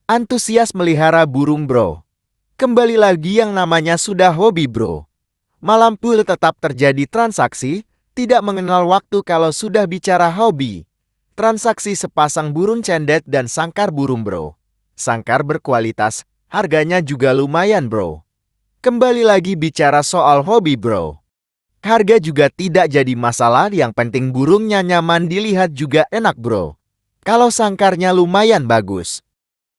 Antusias melihara burung bro. Kembali lagi yang namanya sudah hobi bro. Malam pun tetap terjadi transaksi, tidak mengenal waktu kalau sudah bicara hobi. Transaksi sepasang burung cendet dan sangkar burung bro. Sangkar berkualitas, harganya juga lumayan bro. Kembali lagi bicara soal hobi bro. Harga juga tidak jadi masalah, yang penting burungnya nyaman dilihat juga enak bro. Kalau sangkarnya lumayan bagus,